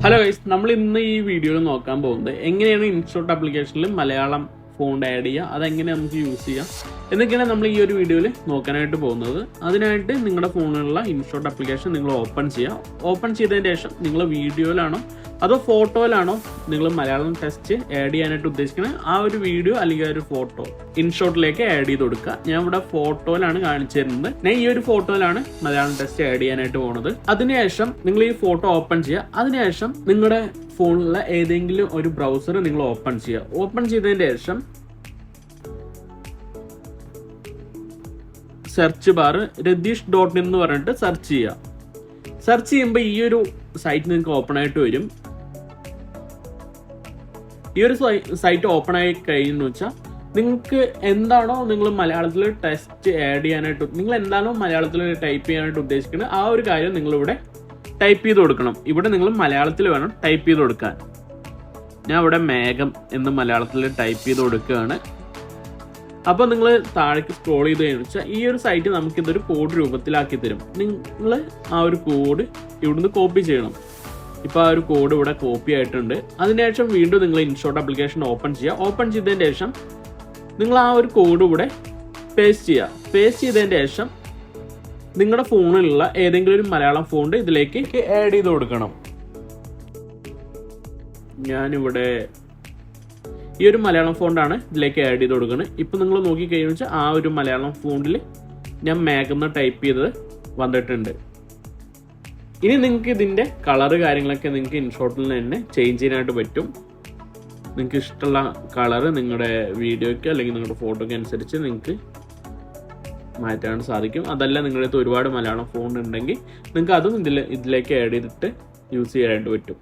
Hello guys, നമ്മൾ ഇന്ന് ഈ വീഡിയോയിൽ നോക്കാൻ പോകുന്നത് എങ്ങനെയാണ് ഇൻഷോട്ട് ആപ്ലിക്കേഷനിൽ മലയാളം ഫോണ്ട് ആഡ് ചെയ്യുക, അതെങ്ങനെ നമുക്ക് യൂസ് ചെയ്യാം എന്നൊക്കെയാണ് നമ്മൾ ഈ ഒരു വീഡിയോയിൽ നോക്കാനായിട്ട് പോകുന്നത്. അതിനായിട്ട് നിങ്ങളുടെ ഫോണിലുള്ള ഇൻഷോട്ട് ആപ്ലിക്കേഷൻ നിങ്ങൾ ഓപ്പൺ ചെയ്യുക. ഓപ്പൺ ചെയ്തതിന് ശേഷം നിങ്ങൾ വീഡിയോയിലാണോ അതോ ഫോട്ടോയിലാണോ നിങ്ങൾ മലയാളം ടെക്സ്റ്റ് ആഡ് ചെയ്യാനായിട്ട് ഉദ്ദേശിക്കുന്നത്, ആ ഒരു വീഡിയോ അല്ലെങ്കിൽ ആ ഒരു ഫോട്ടോ ഇൻഷോട്ടിലേക്ക് ആഡ് ചെയ്ത് കൊടുക്കുക. ഞാൻ ഇവിടെ ഫോട്ടോയിലാണ് കാണിച്ചു തരുന്നത്. ഞാൻ ഈ ഒരു ഫോട്ടോയിലാണ് മലയാളം ടെക്സ്റ്റ് ആഡ് ചെയ്യാനായിട്ട് പോകുന്നത്. അതിനുശേഷം നിങ്ങൾ ഈ ഫോട്ടോ ഓപ്പൺ ചെയ്യുക. അതിനുശേഷം നിങ്ങളുടെ ഫോണിലുള്ള ഏതെങ്കിലും ഒരു ബ്രൗസർ നിങ്ങൾ ഓപ്പൺ ചെയ്യുക. ഓപ്പൺ ചെയ്തതിന് ശേഷം സെർച്ച് ബാർ രതീഷ്.in എന്ന് പറഞ്ഞിട്ട് സെർച്ച് ചെയ്യുക. സെർച്ച് ചെയ്യുമ്പോൾ ഈ ഒരു സൈറ്റ് നിങ്ങൾക്ക് ഓപ്പൺ ആയിട്ട് വരും. ഈ ഒരു സൈറ്റ് ഓപ്പൺ ആയി കഴിഞ്ഞെന്ന് വെച്ചാൽ നിങ്ങൾക്ക് എന്താണോ നിങ്ങൾ മലയാളത്തിൽ ടെക്സ്റ്റ് ആഡ് ചെയ്യാനായിട്ട്, നിങ്ങൾ എന്താണോ മലയാളത്തിൽ ടൈപ്പ് ചെയ്യാനായിട്ട് ഉദ്ദേശിക്കുന്നത്, ആ ഒരു കാര്യം നിങ്ങളിവിടെ ടൈപ്പ് ചെയ്ത് കൊടുക്കണം. ഇവിടെ നിങ്ങൾ മലയാളത്തിൽ വേണം ടൈപ്പ് ചെയ്ത് കൊടുക്കാൻ. ഞാൻ ഇവിടെ മേഘം എന്ന് മലയാളത്തിൽ ടൈപ്പ് ചെയ്ത് കൊടുക്കുകയാണ്. അപ്പോൾ നിങ്ങൾ താഴേക്ക് സ്ക്രോൾ ചെയ്ത് കഴിഞ്ഞാൽ ഈ ഒരു സൈറ്റ് നമുക്കിതൊരു കോഡ് രൂപത്തിലാക്കി തരും. നിങ്ങൾ ആ ഒരു കോഡ് ഇവിടുന്ന് കോപ്പി ചെയ്യണം. ഇപ്പോൾ ആ ഒരു കോഡ് ഇവിടെ കോപ്പി ആയിട്ടുണ്ട്. അതിനുശേഷം വീണ്ടും നിങ്ങൾ ഇൻഷോട്ട് ആപ്ലിക്കേഷൻ ഓപ്പൺ ചെയ്യുക. ഓപ്പൺ ചെയ്തതിന് ശേഷം നിങ്ങൾ ആ ഒരു കോഡ് ഇവിടെ പേസ്റ്റ് ചെയ്യുക. പേസ്റ്റ് ചെയ്തതിന് ശേഷം നിങ്ങളുടെ ഫോണിലുള്ള ഏതെങ്കിലും ഒരു മലയാളം ഫോണ്ട് ഇതിലേക്ക് ആഡ് ചെയ്ത് കൊടുക്കണം. ഞാനിവിടെ ഈ ഒരു മലയാളം ഫോണ്ടാണ് ഇതിലേക്ക് ആഡ് ചെയ്ത് കൊടുക്കുന്നത്. ഇപ്പം നിങ്ങൾ നോക്കിക്കഴിഞ്ഞാൽ വെച്ചാൽ ആ ഒരു മലയാളം ഫോണ്ടിൽ ഞാൻ മേഘം ടൈപ്പ് ചെയ്തത് വന്നിട്ടുണ്ട്. ഇനി നിങ്ങൾക്ക് ഇതിൻ്റെ കളറ് കാര്യങ്ങളൊക്കെ നിങ്ങൾക്ക് ഇൻഷോട്ടിൽ തന്നെ ചേഞ്ച് ചെയ്യാനായിട്ട് പറ്റും. നിങ്ങൾക്ക് ഇഷ്ടമുള്ള കളറ് നിങ്ങളുടെ വീഡിയോയ്ക്ക് അല്ലെങ്കിൽ നിങ്ങളുടെ ഫോട്ടോയ്ക്ക് അനുസരിച്ച് നിങ്ങൾക്ക് മാറ്റാൻ സാധിക്കും. അതല്ല നിങ്ങളുടെ അടുത്ത് ഒരുപാട് മലയാളം ഫോൺ ഉണ്ടെങ്കിൽ നിങ്ങൾക്ക് അതും ഇതിലേക്ക് ആഡ് ചെയ്തിട്ട് യൂസ് ചെയ്യാനായിട്ട് പറ്റും.